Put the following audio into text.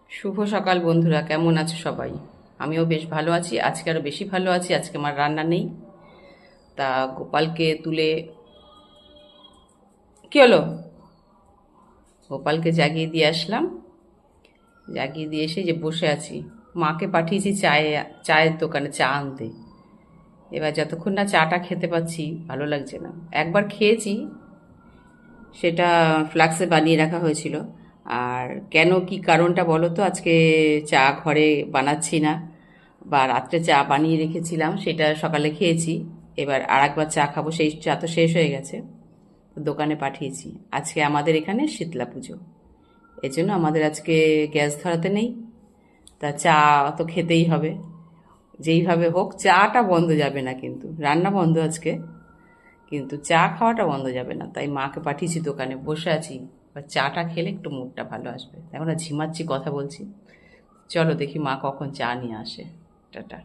শুভ সকাল বন্ধুরা, কেমন আছো সবাই? আমিও বেশ ভালো আছি। আজকে আরও বেশি ভালো আছি। আজকে আমার রান্না নেই। তা গোপালকে তুলে কি হলো, গোপালকে জাগিয়ে দিয়ে আসলাম। জাগিয়ে দিয়ে এসে যে বসে আছি, মাকে পাঠিয়েছি চায়ের দোকানে চা আনতে। এবার যতক্ষণ না চাটা খেতে পাচ্ছি ভালো লাগছে না। একবার খেয়েছি, সেটা ফ্লাক্সে বানিয়ে রাখা হয়েছিল। আর কেন, কি কারণটা বলো তো? আজকে চা ঘরে বানাচ্ছি না, বা রাত্রে চা বানিয়ে রেখেছিলাম, সেটা সকালে খেয়েছি। এবার আর একবার চা খাবো, সেই চা তো শেষ হয়ে গেছে, তো দোকানে পাঠিয়েছি। আজকে আমাদের এখানে শীতলা পুজো, এজন্য আমাদের আজকে গ্যাস ধরাতে নেই। তা চা তো খেতেই হবে, যেইভাবে হোক। চাটা বন্ধ যাবে না, কিন্তু রান্না বন্ধ আজকে, কিন্তু চা খাওয়াটা বন্ধ যাবে না। তাই মাকে পাঠিয়েছি, দোকানে বসে আছি। এবার চাটা খেলে একটু মুডটা ভালো আসবে। এখন আর ঝিমাচ্ছি, কথা বলছি। চলো দেখি মা কখন চা নিয়ে আসে। টাটা।